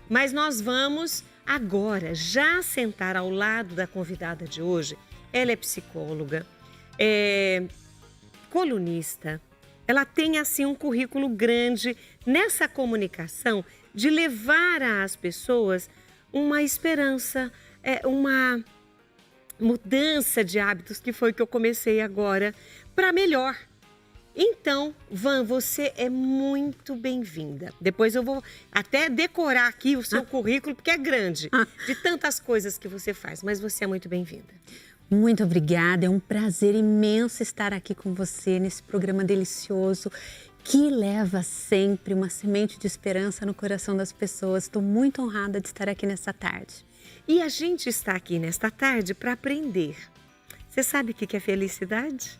Mas nós vamos agora já sentar ao lado da convidada de hoje. Ela é psicóloga, é colunista. Ela tem assim um currículo grande nessa comunicação de levar às pessoas uma esperança, uma mudança de hábitos, que foi que eu comecei agora, para melhor. Então, Van, você é muito bem-vinda. Depois eu vou até decorar aqui o seu currículo, porque é grande, de tantas coisas que você faz, mas você é muito bem-vinda. Muito obrigada, é um prazer imenso estar aqui com você nesse programa delicioso que leva sempre uma semente de esperança no coração das pessoas. Estou muito honrada de estar aqui nessa tarde. E a gente está aqui nesta tarde para aprender. Você sabe o que é felicidade?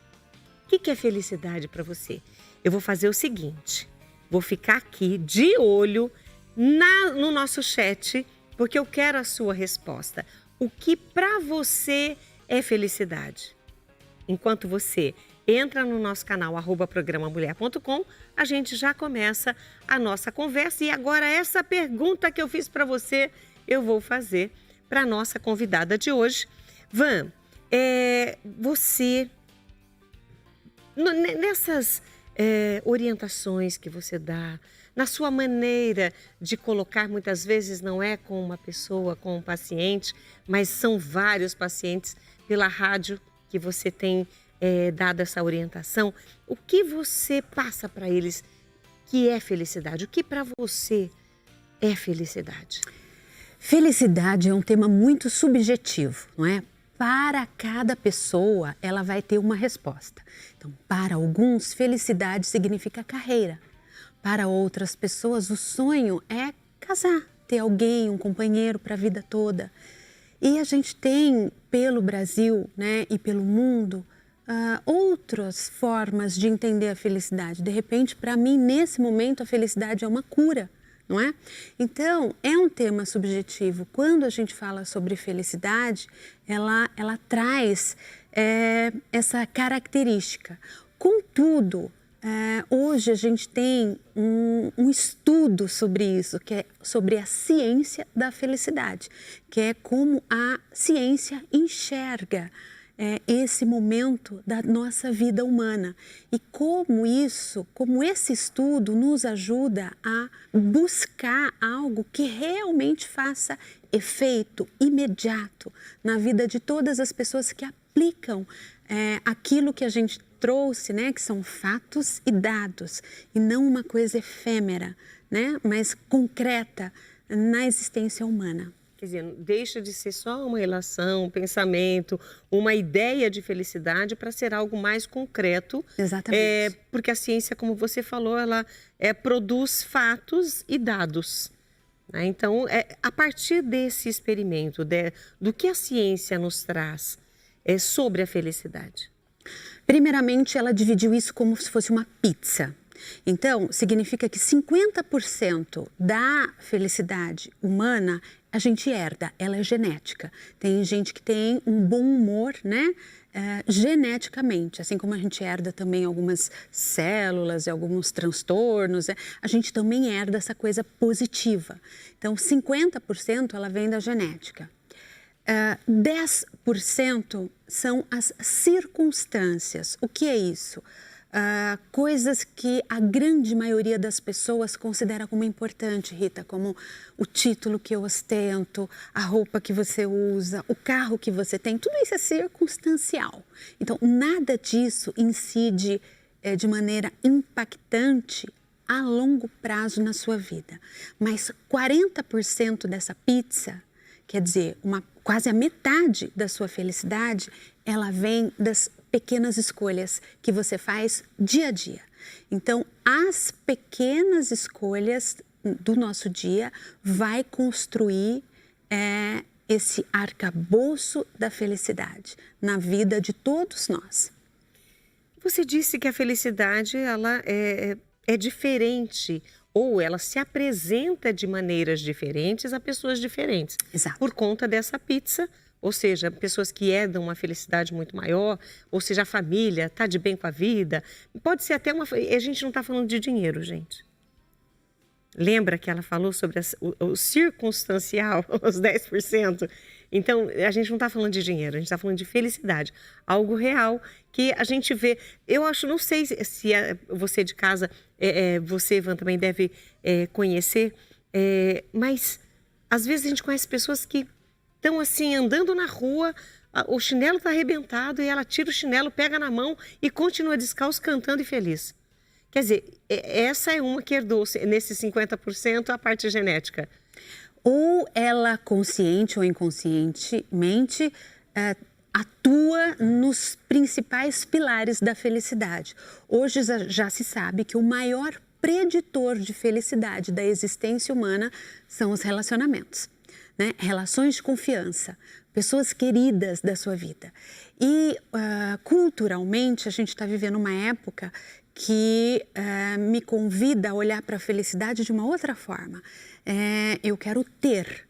O que é felicidade para você? Eu vou fazer o seguinte, vou ficar aqui de olho no nosso chat, porque eu quero a sua resposta. O que para você é felicidade? Enquanto você entra no nosso canal @programamulher.com, a gente já começa a nossa conversa. E agora essa pergunta que eu fiz para você, eu vou fazer para a nossa convidada de hoje. Van, você, nessas orientações que você dá, na sua maneira de colocar, muitas vezes não é com uma pessoa, com um paciente, mas são vários pacientes pela rádio que você tem dado essa orientação. O que você passa para eles que é felicidade? O que para você é felicidade? Felicidade é um tema muito subjetivo, não é? Para cada pessoa, ela vai ter uma resposta. Então, para alguns, felicidade significa carreira. Para outras pessoas, o sonho é casar, ter alguém, um companheiro para a vida toda. E a gente tem, pelo Brasil, né, e pelo mundo, outras formas de entender a felicidade. De repente, para mim, nesse momento, a felicidade é uma cura. Não é? Então, é um tema subjetivo. Quando a gente fala sobre felicidade, ela traz essa característica. Contudo, hoje a gente tem um estudo sobre isso, que é sobre a ciência da felicidade, que é como a ciência enxerga esse momento da nossa vida humana e como esse estudo nos ajuda a buscar algo que realmente faça efeito imediato na vida de todas as pessoas que aplicam aquilo que a gente trouxe, né, que são fatos e dados, e não uma coisa efêmera, né, mas concreta na existência humana. Quer dizer, deixa de ser só uma relação, um pensamento, uma ideia de felicidade para ser algo mais concreto. Exatamente. Porque a ciência, como você falou, ela produz fatos e dados. Né? Então, a partir desse experimento, do que a ciência nos traz sobre a felicidade? Primeiramente, ela dividiu isso como se fosse uma pizza. Então, significa que 50% da felicidade humana a gente herda, ela é genética. Tem gente que tem um bom humor, né? Geneticamente, assim como a gente herda também algumas células e alguns transtornos, a gente também herda essa coisa positiva. Então, 50% ela vem da genética. 10% são as circunstâncias. O que é isso? Coisas que a grande maioria das pessoas considera como importante, Rita, como o título que eu ostento, a roupa que você usa, o carro que você tem, tudo isso é circunstancial. Então, nada disso incide de maneira impactante a longo prazo na sua vida. Mas 40% dessa pizza, quer dizer, quase a metade da sua felicidade, ela vem das pequenas escolhas que você faz dia a dia. Então, as pequenas escolhas do nosso dia vai construir esse arcabouço da felicidade na vida de todos nós. Você disse que a felicidade ela é diferente, ou ela se apresenta de maneiras diferentes a pessoas diferentes. Exato. Por conta dessa pizza. Ou seja, pessoas que herdam uma felicidade muito maior, ou seja, a família está de bem com a vida. Pode ser até a gente não está falando de dinheiro, gente. Lembra que ela falou sobre o circunstancial, os 10%? Então, a gente não está falando de dinheiro, a gente está falando de felicidade. Algo real que a gente vê. Eu acho, não sei se você de casa, você, Ivan, também deve conhecer, mas às vezes a gente conhece pessoas que estão assim, andando na rua, o chinelo está arrebentado e ela tira o chinelo, pega na mão e continua descalço, cantando e feliz. Quer dizer, essa é uma que herdou nesses 50% a parte genética. Ou ela, consciente ou inconscientemente, atua nos principais pilares da felicidade. Hoje já se sabe que o maior preditor de felicidade da existência humana são os relacionamentos, né? Relações de confiança, pessoas queridas da sua vida. E culturalmente a gente está vivendo uma época que me convida a olhar para a felicidade de uma outra forma. Eu quero ter,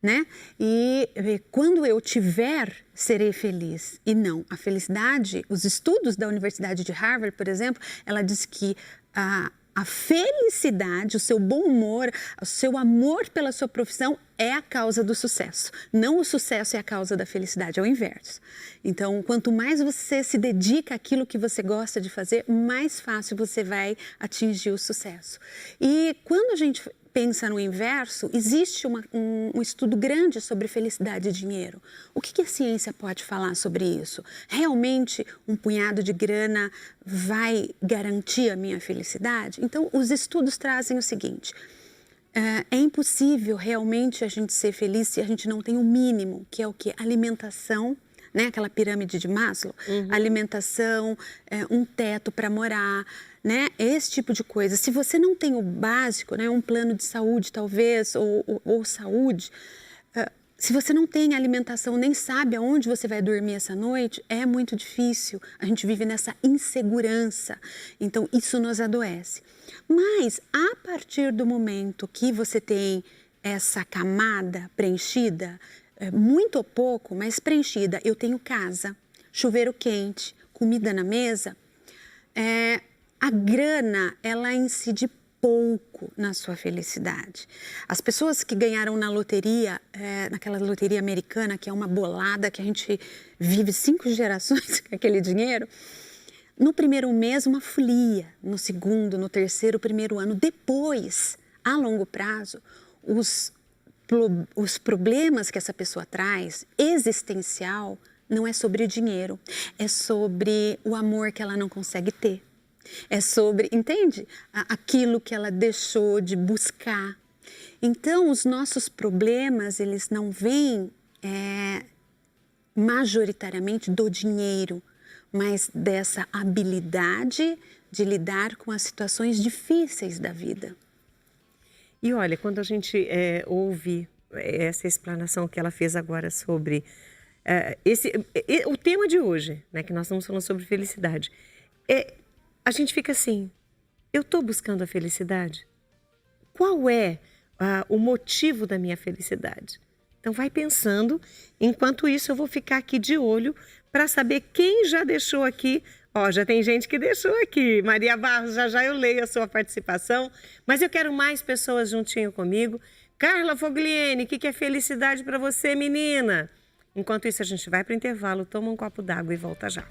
né? E quando eu tiver, serei feliz. E não, a felicidade, os estudos da Universidade de Harvard, por exemplo, ela diz que a felicidade, o seu bom humor, o seu amor pela sua profissão é a causa do sucesso. Não o sucesso é a causa da felicidade, é o inverso. Então, quanto mais você se dedica àquilo que você gosta de fazer, mais fácil você vai atingir o sucesso. E quando a gente pensa no inverso, existe um estudo grande sobre felicidade e dinheiro. O que a ciência pode falar sobre isso? Realmente um punhado de grana vai garantir a minha felicidade? Então, os estudos trazem o seguinte: é impossível realmente a gente ser feliz se a gente não tem o mínimo, que é o quê? Alimentação, né? Aquela pirâmide de Maslow, alimentação, um teto para morar, né? Esse tipo de coisa. Se você não tem o básico, né? Um plano de saúde talvez, ou saúde, se você não tem alimentação, nem sabe aonde você vai dormir essa noite, é muito difícil. A gente vive nessa insegurança, então isso nos adoece. Mas a partir do momento que você tem essa camada preenchida, muito ou pouco, mas preenchida, eu tenho casa, chuveiro quente, comida na mesa, a grana, ela incide pouco na sua felicidade. As pessoas que ganharam na loteria, naquela loteria americana, que é uma bolada, que a gente vive 5 gerações com aquele dinheiro, no primeiro mês uma folia, no segundo, no terceiro, primeiro ano. Depois, a longo prazo, os problemas que essa pessoa traz, existencial, não é sobre dinheiro, é sobre o amor que ela não consegue ter. É sobre, entende? Aquilo que ela deixou de buscar. Então, os nossos problemas, eles não vêm majoritariamente do dinheiro, mas dessa habilidade de lidar com as situações difíceis da vida. E olha, quando a gente ouve essa explanação que ela fez agora sobre o tema de hoje, né, que nós estamos falando sobre felicidade, a gente fica assim: eu estou buscando a felicidade? Qual é o motivo da minha felicidade? Então vai pensando, enquanto isso eu vou ficar aqui de olho para saber quem já deixou aqui. Ó, já tem gente que deixou aqui. Maria Barros, já eu leio a sua participação, mas eu quero mais pessoas juntinho comigo. Carla Fogliene, o que é felicidade para você, menina? Enquanto isso a gente vai para o intervalo, toma um copo d'água e volta já.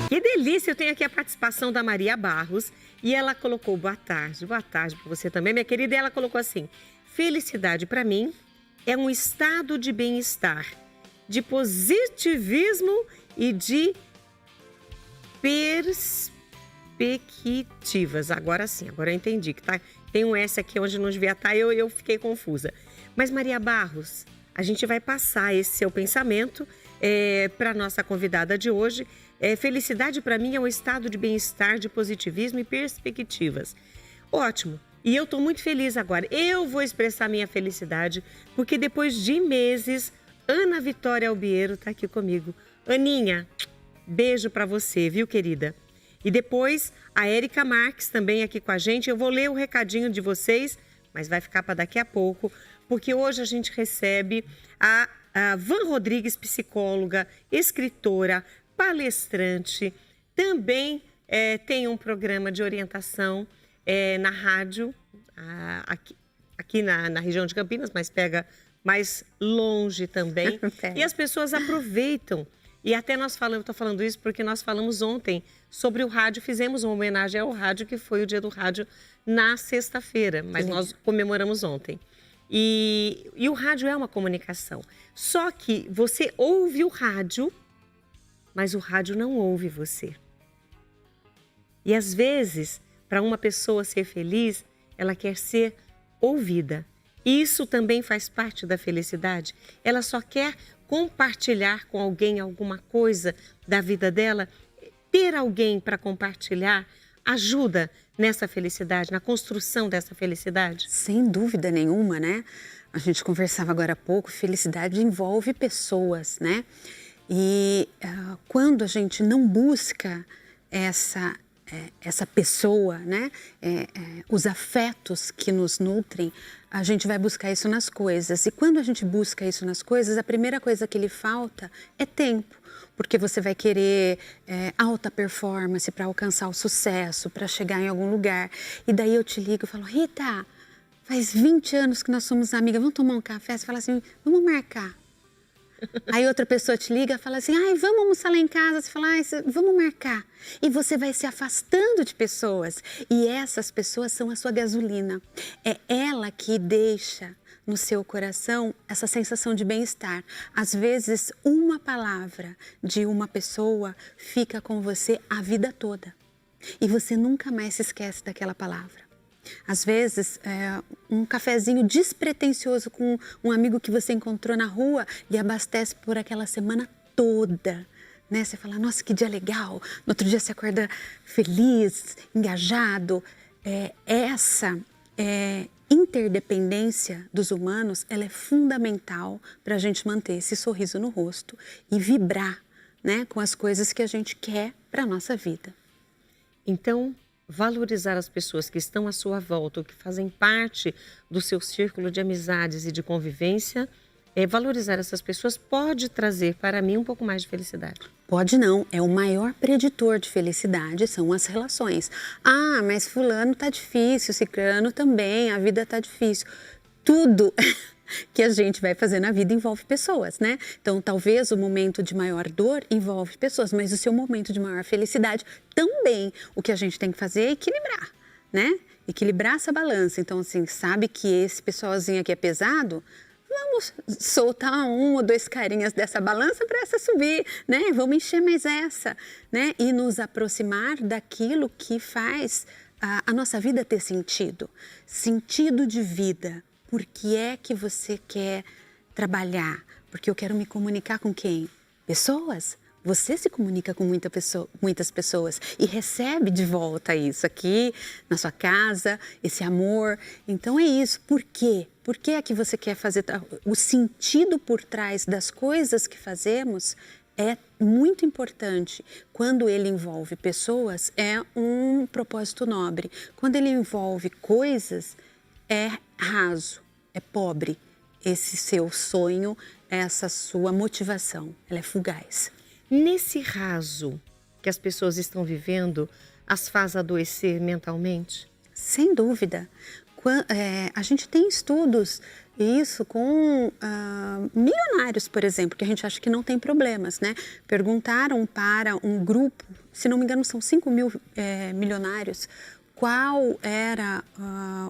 Que delícia, eu tenho aqui a participação da Maria Barros e ela colocou boa tarde para você também, minha querida, e ela colocou assim: felicidade para mim é um estado de bem-estar, de positivismo e de perspectivas. Agora sim, agora eu entendi que tem um S aqui onde não devia estar, eu fiquei confusa. Mas Maria Barros, a gente vai passar esse seu pensamento para a nossa convidada de hoje. Felicidade para mim é um estado de bem-estar, de positivismo e perspectivas. Ótimo! E eu estou muito feliz agora. Eu vou expressar minha felicidade, porque depois de meses, Ana Vitória Albiero está aqui comigo. Aninha, beijo para você, viu, querida? E depois, a Érica Marques também aqui com a gente. Eu vou ler o recadinho de vocês, mas vai ficar para daqui a pouco, porque hoje a gente recebe a Van Rodrigues, psicóloga, escritora, palestrante, também tem um programa de orientação na rádio, aqui na região de Campinas, mas pega mais longe também. E as pessoas aproveitam. E até estou falando isso porque nós falamos ontem sobre o rádio, fizemos uma homenagem ao rádio, que foi o Dia do Rádio na sexta-feira, mas nós comemoramos ontem. E o rádio é uma comunicação. Só que você ouve o rádio, mas o rádio não ouve você. E às vezes, para uma pessoa ser feliz, ela quer ser ouvida. Isso também faz parte da felicidade. Ela só quer compartilhar com alguém alguma coisa da vida dela. Ter alguém para compartilhar ajuda nessa felicidade, na construção dessa felicidade? Sem dúvida nenhuma, né? A gente conversava agora há pouco, felicidade envolve pessoas, né? E quando a gente não busca essa pessoa, né? Os afetos que nos nutrem, a gente vai buscar isso nas coisas. E quando a gente busca isso nas coisas, a primeira coisa que lhe falta é tempo. Porque você vai querer alta performance para alcançar o sucesso, para chegar em algum lugar. E daí eu te ligo e falo, Rita, faz 20 anos que nós somos amigas, vamos tomar um café? Você fala assim, vamos marcar. Aí outra pessoa te liga e fala assim, ai, vamos almoçar lá em casa. Você fala, ai, vamos marcar. E você vai se afastando de pessoas. E essas pessoas são a sua gasolina. É ela que deixa no seu coração essa sensação de bem-estar. Às vezes, uma palavra de uma pessoa fica com você a vida toda. E você nunca mais se esquece daquela palavra. Às vezes, um cafezinho despretensioso com um amigo que você encontrou na rua lhe abastece por aquela semana toda. Né? Você fala, nossa, que dia legal. No outro dia você acorda feliz, engajado. Essa interdependência dos humanos, ela é fundamental para a gente manter esse sorriso no rosto e vibrar, né, com as coisas que a gente quer para a nossa vida. Então, valorizar as pessoas que estão à sua volta, ou que fazem parte do seu círculo de amizades e de convivência, valorizar essas pessoas pode trazer para mim um pouco mais de felicidade. Pode não, é o maior preditor de felicidade, são as relações. Ah, mas fulano tá difícil, ciclano também, a vida tá difícil. Tudo que a gente vai fazer na vida envolve pessoas, né? Então, talvez o momento de maior dor envolve pessoas, mas o seu momento de maior felicidade também. O que a gente tem que fazer é equilibrar, né? Equilibrar essa balança. Então, assim, sabe que esse pessoalzinho aqui é pesado? Vamos soltar 1 ou 2 carinhas dessa balança para essa subir, né? Vamos encher mais essa, né? E nos aproximar daquilo que faz a nossa vida ter sentido. Sentido de vida. Por que é que você quer trabalhar? Porque eu quero me comunicar com quem? Pessoas. Você se comunica com muitas pessoas e recebe de volta isso aqui na sua casa, esse amor. Então é isso. Por quê? Por que é que você quer fazer? O sentido por trás das coisas que fazemos é muito importante. Quando ele envolve pessoas, é um propósito nobre. Quando ele envolve coisas, é raso, é pobre. Esse seu sonho, essa sua motivação, ela é fugaz. Nesse raso que as pessoas estão vivendo, as faz adoecer mentalmente? Sem dúvida. A gente tem estudos, isso com milionários, por exemplo, que a gente acha que não tem problemas, né? Perguntaram para um grupo, se não me engano são 5 mil milionários, qual era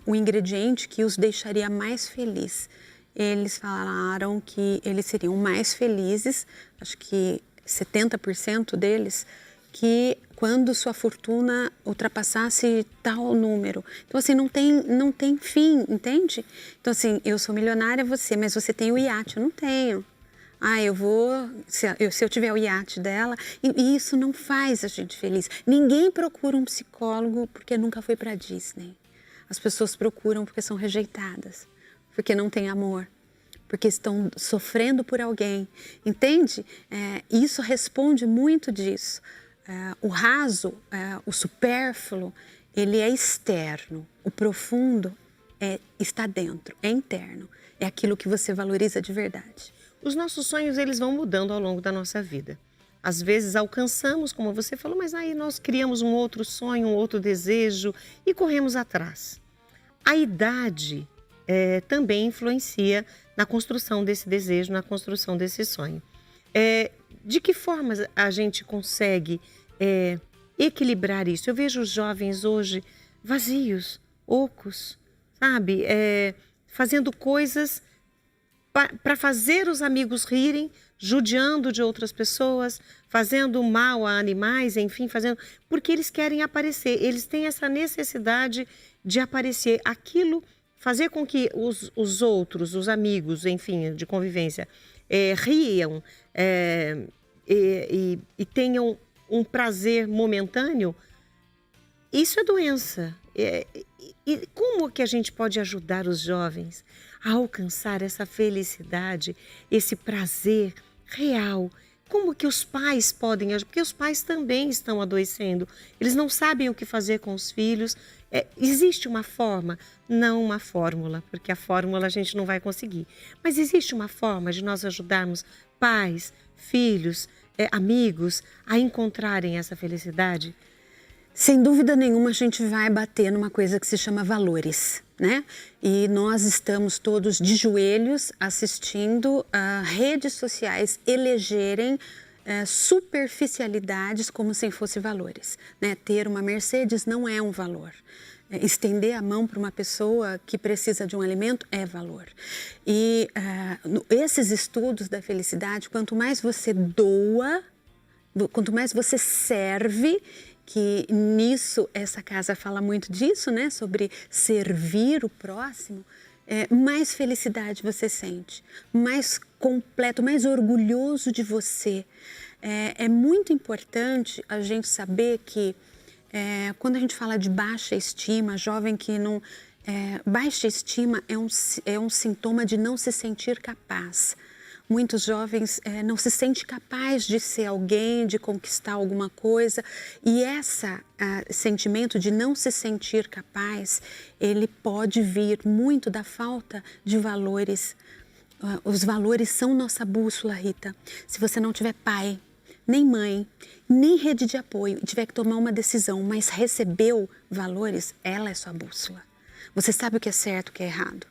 o ingrediente que os deixaria mais felizes. Eles falaram que eles seriam mais felizes, acho que 70% deles, que quando sua fortuna ultrapassasse tal número. Então, assim, não tem fim, entende? Então, assim, eu sou milionária, mas você tem o iate, eu não tenho. Ah, se eu tiver o iate dela, e isso não faz a gente feliz. Ninguém procura um psicólogo porque nunca foi para Disney. As pessoas procuram porque são rejeitadas, porque não têm amor, porque estão sofrendo por alguém, entende? Isso responde muito disso. O raso, o supérfluo, ele é externo. O profundo está dentro, é interno. É aquilo que você valoriza de verdade. Os nossos sonhos, eles vão mudando ao longo da nossa vida. às vezes alcançamos, como você falou, mas aí nós criamos um outro sonho, um outro desejo e corremos atrás. A idade também influencia na construção desse desejo, na construção desse sonho. De que forma a gente consegue equilibrar isso? Eu vejo os jovens hoje vazios, ocos, sabe? Fazendo coisas para fazer os amigos rirem, judiando de outras pessoas, fazendo mal a animais, enfim, porque eles querem aparecer, eles têm essa necessidade de aparecer. Aquilo, fazer com que os outros, os amigos, enfim, de convivência, riam e tenham um prazer momentâneo, isso é doença. E como que a gente pode ajudar os jovens a alcançar essa felicidade, esse prazer real? Como que os pais podem ajudar? Porque os pais também estão adoecendo. Eles não sabem o que fazer com os filhos. Existe uma forma? Não uma fórmula, porque a fórmula a gente não vai conseguir. Mas existe uma forma de nós ajudarmos pais, filhos, amigos a encontrarem essa felicidade? Sem dúvida nenhuma, a gente vai bater numa coisa que se chama valores, né? E nós estamos todos de joelhos assistindo a redes sociais elegerem superficialidades como se fossem valores, né? Ter uma Mercedes não é um valor. Estender a mão para uma pessoa que precisa de um alimento é valor. E esses estudos da felicidade, quanto mais você doa, quanto mais você serve, que nisso essa casa fala muito disso, né? Sobre servir o próximo, mais felicidade você sente, mais completo, mais orgulhoso de você. É muito importante a gente saber que quando a gente fala de baixa estima, jovem que não... baixa estima é um sintoma de não se sentir capaz. Muitos jovens não se sentem capazes de ser alguém, de conquistar alguma coisa. E esse sentimento de não se sentir capaz, ele pode vir muito da falta de valores. Os valores são nossa bússola, Rita. Se você não tiver pai, nem mãe, nem rede de apoio, e tiver que tomar uma decisão, mas recebeu valores, ela é sua bússola. Você sabe o que é certo, o que é errado.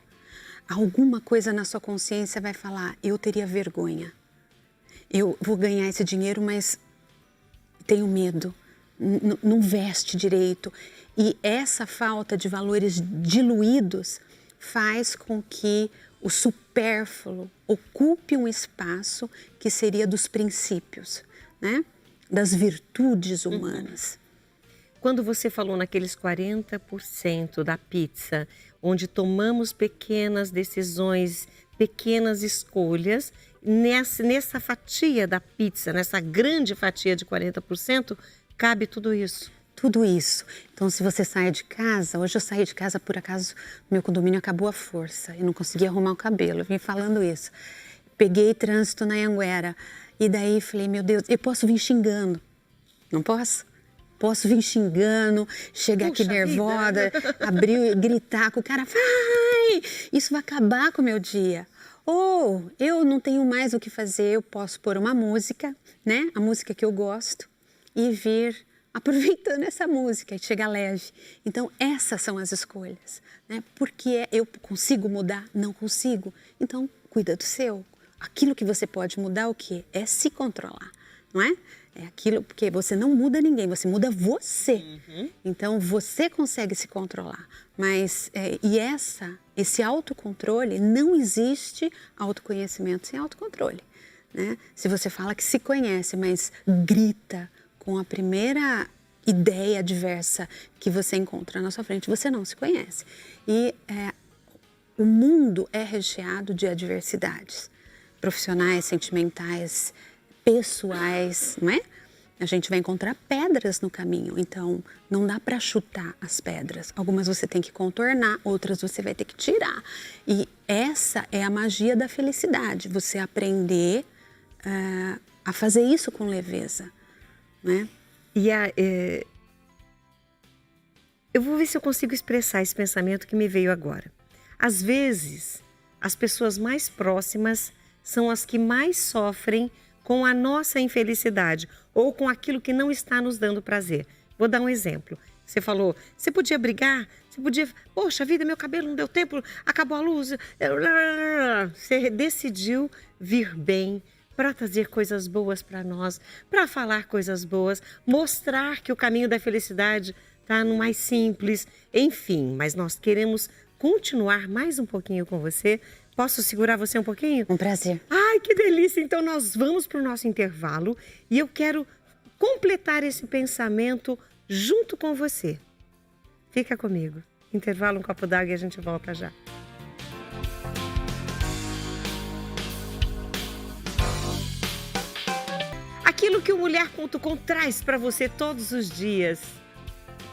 Alguma coisa na sua consciência vai falar, eu teria vergonha. Eu vou ganhar esse dinheiro, mas tenho medo. Não veste direito. E essa falta de valores diluídos faz com que o supérfluo ocupe um espaço que seria dos princípios, né? Das virtudes humanas. Quando você falou naqueles 40% da pizza, onde tomamos pequenas decisões, pequenas escolhas, nessa fatia da pizza, nessa grande fatia de 40%, cabe tudo isso. Tudo isso. Então, se você sai de casa, hoje eu saí de casa, por acaso, meu condomínio acabou a força, eu não consegui arrumar o cabelo, eu vim falando isso. Peguei trânsito na Anhanguera, e daí falei, meu Deus, eu posso vir xingando, não posso? Posso vir xingando, chegar aqui nervosa, abrir e gritar com o cara, vai! Isso vai acabar com o meu dia. Ou eu não tenho mais o que fazer, eu posso pôr uma música, né? A música que eu gosto, e vir aproveitando essa música e chegar leve. Então, essas são as escolhas, né? Porque eu consigo mudar? Não consigo. Então, cuida do seu. Aquilo que você pode mudar, o quê? É se controlar, não é? É aquilo, porque você não muda ninguém, você muda você. Uhum. Então, você consegue se controlar. Mas, esse autocontrole, não existe autoconhecimento sem autocontrole, né? Se você fala que se conhece, mas grita com a primeira ideia adversa que você encontra na sua frente, você não se conhece. E o mundo é recheado de adversidades profissionais, sentimentais, pessoais, não é? A gente vai encontrar pedras no caminho, então não dá para chutar as pedras. Algumas você tem que contornar, outras você vai ter que tirar. E essa é a magia da felicidade, você aprender a fazer isso com leveza, né? E eu vou ver se eu consigo expressar esse pensamento que me veio agora. Às vezes, as pessoas mais próximas são as que mais sofrem com a nossa infelicidade ou com aquilo que não está nos dando prazer. Vou dar um exemplo. Você falou, você podia brigar, você podia... Poxa vida, meu cabelo não deu tempo, acabou a luz. Você decidiu vir bem para trazer coisas boas para nós, para falar coisas boas, mostrar que o caminho da felicidade está no mais simples, enfim. Mas nós queremos continuar mais um pouquinho com você. Posso segurar você um pouquinho? Um prazer. Ai, que delícia! Então nós vamos para o nosso intervalo e eu quero completar esse pensamento junto com você. Fica comigo. Intervalo, um copo d'água e a gente volta já. Aquilo que o Mulher.com traz para você todos os dias,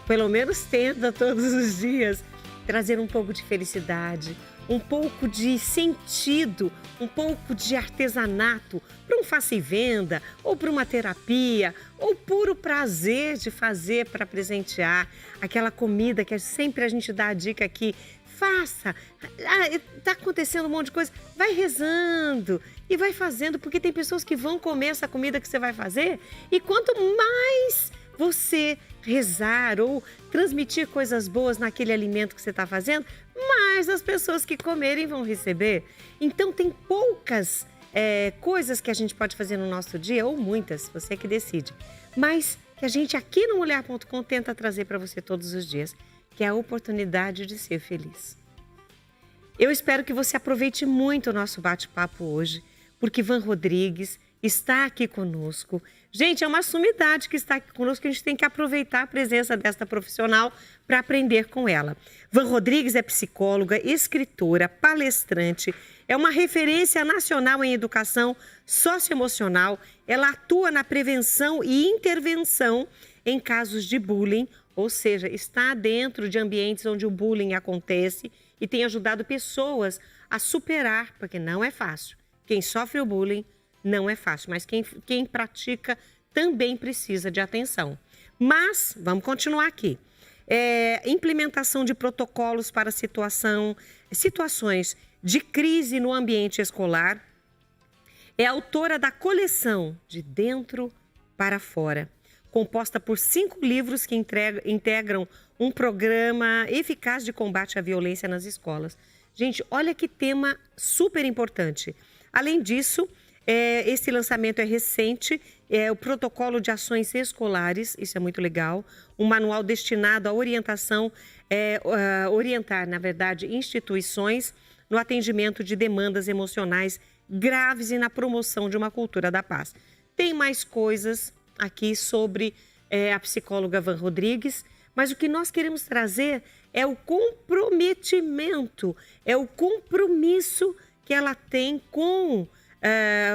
pelo menos tenta todos os dias, trazer um pouco de felicidade, um pouco de sentido, um pouco de artesanato para um faça e venda, ou para uma terapia, ou puro prazer de fazer para presentear, aquela comida que sempre a gente dá a dica aqui, faça, está acontecendo um monte de coisa, vai rezando e vai fazendo, porque tem pessoas que vão comer essa comida que você vai fazer e quanto mais você rezar ou transmitir coisas boas naquele alimento que você está fazendo, mais as pessoas que comerem vão receber. Então tem poucas coisas que a gente pode fazer no nosso dia, ou muitas, você que decide, mas que a gente aqui no Mulher.com tenta trazer para você todos os dias, que é a oportunidade de ser feliz. Eu espero que você aproveite muito o nosso bate-papo hoje, porque Van Rodrigues está aqui conosco. Gente, é uma sumidade que está aqui conosco, que a gente tem que aproveitar a presença desta profissional para aprender com ela. Van Rodrigues é psicóloga, escritora, palestrante, é uma referência nacional em educação socioemocional. Ela atua na prevenção e intervenção em casos de bullying, ou seja, está dentro de ambientes onde o bullying acontece e tem ajudado pessoas a superar, porque não é fácil. Quem sofre o bullying não é fácil, mas quem pratica também precisa de atenção. Mas, vamos continuar aqui. Implementação de protocolos para situações de crise no ambiente escolar. É autora da coleção De Dentro para Fora, composta por 5 livros que integram um programa eficaz de combate à violência nas escolas. Gente, olha que tema super importante. Além disso, esse lançamento é recente, é o protocolo de ações escolares, isso é muito legal, um manual destinado à orientação, orientar, na verdade, instituições no atendimento de demandas emocionais graves e na promoção de uma cultura da paz. Tem mais coisas aqui sobre a psicóloga Van Rodrigues, mas o que nós queremos trazer é o comprometimento, é o compromisso que ela tem com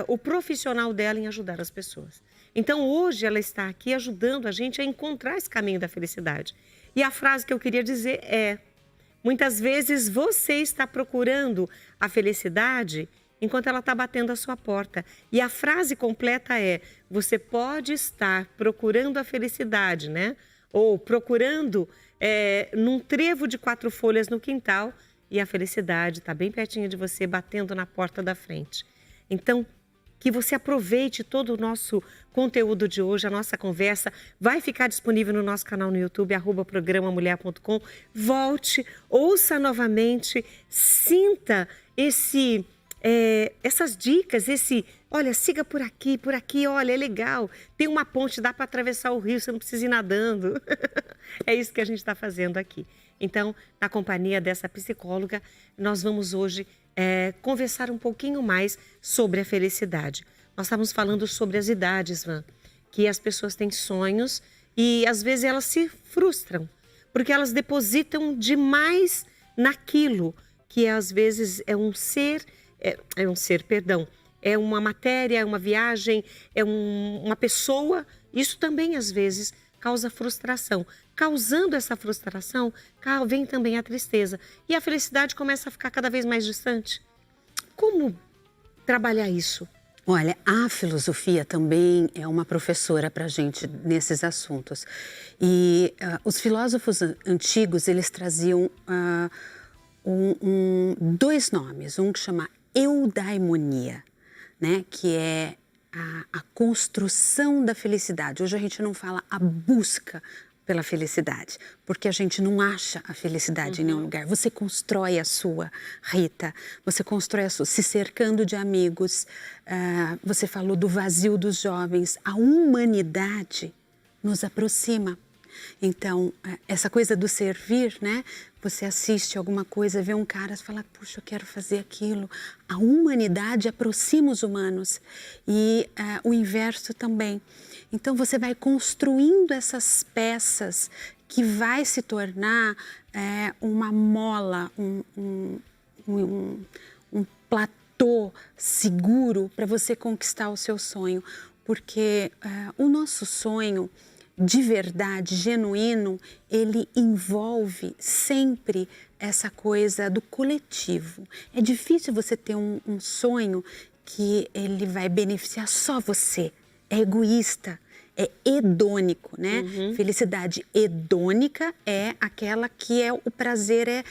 o profissional dela em ajudar as pessoas. Então, hoje ela está aqui ajudando a gente a encontrar esse caminho da felicidade. E a frase que eu queria dizer é: muitas vezes você está procurando a felicidade enquanto ela está batendo a sua porta. E a frase completa é: você pode estar procurando a felicidade, né? Ou procurando num trevo de 4 folhas no quintal e a felicidade está bem pertinho de você, batendo na porta da frente. Então, que você aproveite todo o nosso conteúdo de hoje, a nossa conversa vai ficar disponível no nosso canal no YouTube, @programamulher.com. Volte, ouça novamente, sinta essas dicas, olha, siga por aqui, olha, é legal. Tem uma ponte, dá para atravessar o rio, você não precisa ir nadando. É isso que a gente está fazendo aqui. Então, na companhia dessa psicóloga, nós vamos hoje conversar um pouquinho mais sobre a felicidade. Nós estávamos falando sobre as idades, Van, que as pessoas têm sonhos e às vezes elas se frustram, porque elas depositam demais naquilo que às vezes é uma matéria, é uma viagem, é uma pessoa. Isso também às vezes causa frustração. Causando essa frustração, vem também a tristeza. E a felicidade começa a ficar cada vez mais distante. Como trabalhar isso? Olha, a filosofia também é uma professora para a gente nesses assuntos. E os filósofos antigos, eles traziam 2 nomes. Um que chama eudaimonia, né? Que é a construção da felicidade. Hoje a gente não fala a busca pela felicidade, porque a gente não acha a felicidade em nenhum lugar. Você constrói a sua, Rita, você constrói a sua, se cercando de amigos. Você falou do vazio dos jovens. A humanidade nos aproxima. Então, essa coisa do servir, né? Você assiste alguma coisa, vê um cara e fala, puxa, eu quero fazer aquilo. A humanidade aproxima os humanos e o inverso também. Então, você vai construindo essas peças que vai se tornar uma mola, um platô seguro para você conquistar o seu sonho. Porque o nosso sonho, de verdade, genuíno, ele envolve sempre essa coisa do coletivo. É difícil você ter um sonho que ele vai beneficiar só você. É egoísta, é hedônico, né? Felicidade hedônica é aquela que o prazer é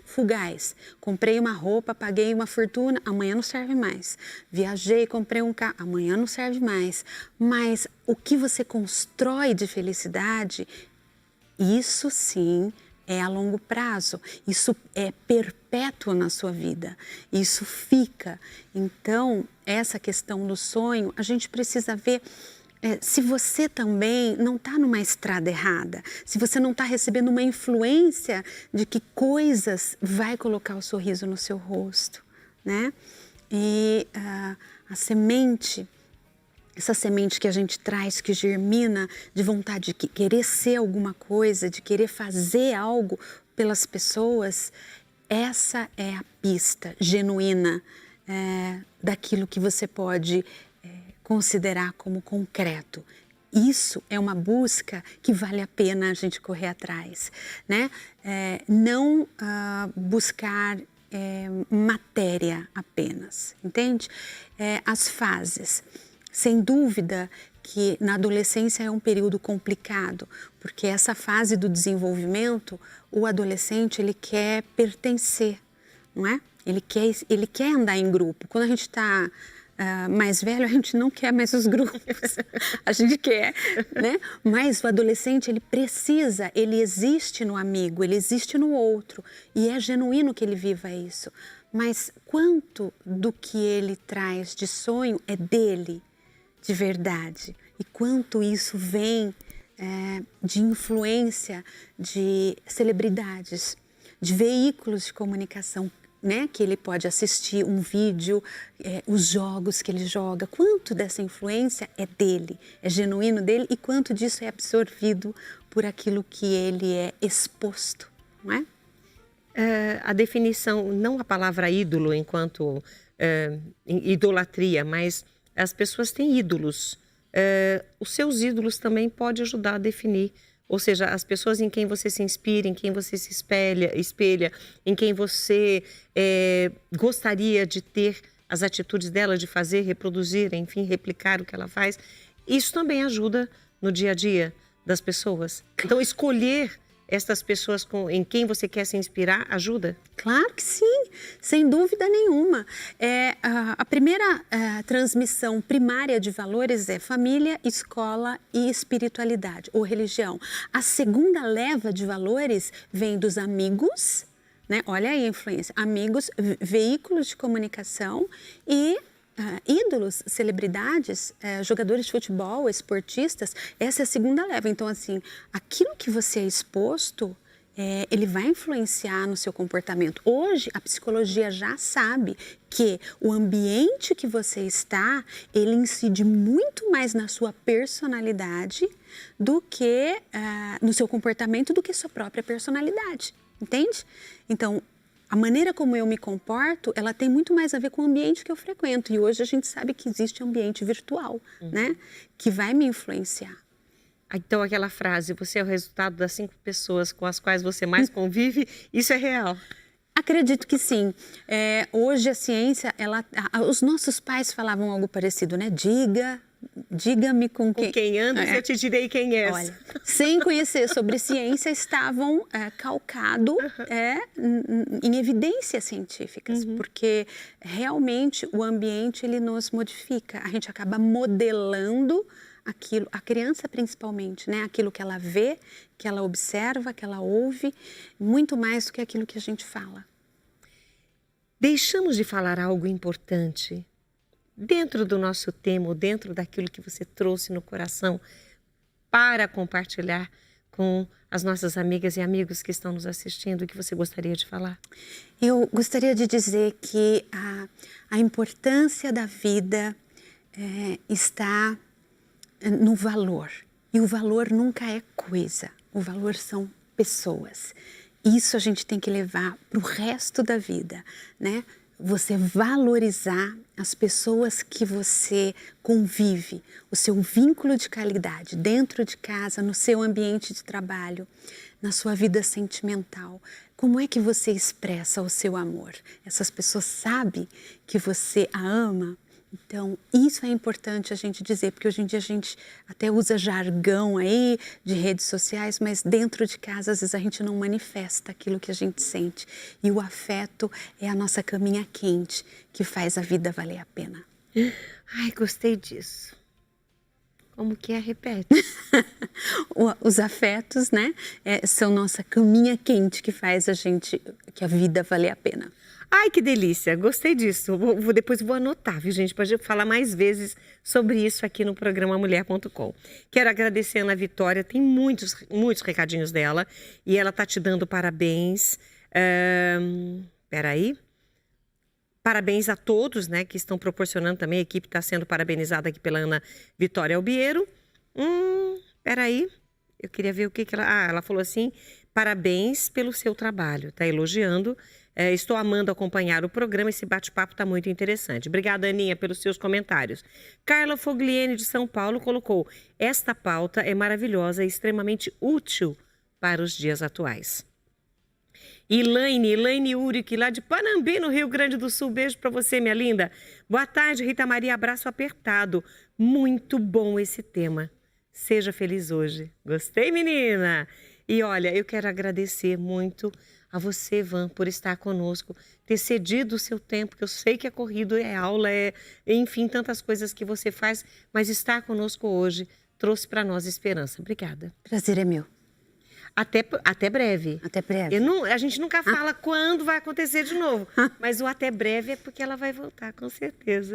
fugaz. Comprei uma roupa, paguei uma fortuna, amanhã não serve mais. Viajei, comprei um carro, amanhã não serve mais. Mas o que você constrói de felicidade, isso sim é a longo prazo, isso é perpétuo na sua vida, isso fica. Então, essa questão do sonho, a gente precisa ver se você também não está numa estrada errada, se você não está recebendo uma influência de que coisas vai colocar o sorriso no seu rosto, né? E a semente, essa semente que a gente traz, que germina de vontade de querer ser alguma coisa, de querer fazer algo pelas pessoas, essa é a pista genuína daquilo que você pode considerar como concreto. Isso é uma busca que vale a pena a gente correr atrás, né? Não buscar matéria apenas, entende? As fases. Sem dúvida que na adolescência é um período complicado, porque essa fase do desenvolvimento, o adolescente ele quer pertencer, não é? Ele quer andar em grupo. Quando a gente está mais velho, a gente não quer mais os grupos, a gente quer, né? Mas o adolescente, ele existe no amigo, ele existe no outro e é genuíno que ele viva isso. Mas quanto do que ele traz de sonho é dele, de verdade? E quanto isso vem de influência de celebridades, de veículos de comunicação, né, que ele pode assistir um vídeo, os jogos que ele joga, quanto dessa influência é dele, é genuíno dele e quanto disso é absorvido por aquilo que ele é exposto, não é? A definição, não a palavra ídolo enquanto idolatria, mas as pessoas têm ídolos. Os seus ídolos também podem ajudar a definir. Ou seja, as pessoas em quem você se inspira, em quem você se espelha, em quem você gostaria de ter as atitudes dela, de fazer, reproduzir, enfim, replicar o que ela faz. Isso também ajuda no dia a dia das pessoas. Então, escolher estas pessoas em quem você quer se inspirar ajuda? Claro que sim, sem dúvida nenhuma. A primeira transmissão primária de valores é família, escola e espiritualidade ou religião. A segunda leva de valores vem dos amigos, né? Olha aí a influência, amigos, veículos de comunicação e ídolos, celebridades, jogadores de futebol, esportistas. Essa é a segunda leva. Então, assim, aquilo que você é exposto, ele vai influenciar no seu comportamento. Hoje, a psicologia já sabe que o ambiente que você está, ele incide muito mais na sua personalidade do que no seu comportamento, do que sua própria personalidade, entende? Então, a maneira como eu me comporto, ela tem muito mais a ver com o ambiente que eu frequento. E hoje a gente sabe que existe ambiente virtual, né? Que vai me influenciar. Então, aquela frase, você é o resultado das 5 pessoas com as quais você mais convive, isso é real? Acredito que sim. Hoje a ciência, os nossos pais falavam algo parecido, né? Diga, diga-me com Com quem andas, eu te direi quem és. Olha, sem conhecer sobre ciência, estavam calcados em evidências científicas, porque realmente o ambiente ele nos modifica. A gente acaba modelando aquilo, a criança principalmente, né? Aquilo que ela vê, que ela observa, que ela ouve, muito mais do que aquilo que a gente fala. Deixamos de falar algo importante dentro do nosso tema, ou dentro daquilo que você trouxe no coração para compartilhar com as nossas amigas e amigos que estão nos assistindo, o que você gostaria de falar? Eu gostaria de dizer que a importância da vida está no valor. E o valor nunca é coisa, o valor são pessoas. Isso a gente tem que levar para o resto da vida, né? Você valorizar as pessoas que você convive, o seu vínculo de qualidade dentro de casa, no seu ambiente de trabalho, na sua vida sentimental. Como é que você expressa o seu amor? Essas pessoas sabem que você a ama? Então, isso é importante a gente dizer, porque hoje em dia a gente até usa jargão aí de redes sociais, mas dentro de casa, às vezes, a gente não manifesta aquilo que a gente sente. E o afeto é a nossa caminha quente, que faz a vida valer a pena. Ai, gostei disso. Como que é? Repete. Os afetos, né, são nossa caminha quente que faz que a vida valer a pena. Ai, que delícia, gostei disso. Depois vou anotar, viu, gente? Pode falar mais vezes sobre isso aqui no programa Mulher.com. Quero agradecer a Ana Vitória, tem muitos recadinhos dela e ela tá te dando parabéns. Peraí. Parabéns a todos, né, que estão proporcionando também. A equipe está sendo parabenizada aqui pela Ana Vitória Albiero. Peraí. Eu queria ver o que ela... ela falou assim, parabéns pelo seu trabalho. Tá elogiando. Estou amando acompanhar o programa, esse bate-papo está muito interessante. Obrigada, Aninha, pelos seus comentários. Carla Fogliene, de São Paulo, colocou: esta pauta é maravilhosa e extremamente útil para os dias atuais. Elaine Uric, lá de Panambi, no Rio Grande do Sul. Beijo para você, minha linda. Boa tarde, Rita Maria, abraço apertado. Muito bom esse tema. Seja feliz hoje. Gostei, menina? E olha, eu quero agradecer muito a você, Van, por estar conosco, ter cedido o seu tempo, que eu sei que é corrido, é aula, enfim, tantas coisas que você faz, mas estar conosco hoje trouxe para nós esperança. Obrigada. Prazer é meu. Até breve. Até breve. A gente nunca fala quando vai acontecer de novo, mas o até breve é porque ela vai voltar, com certeza.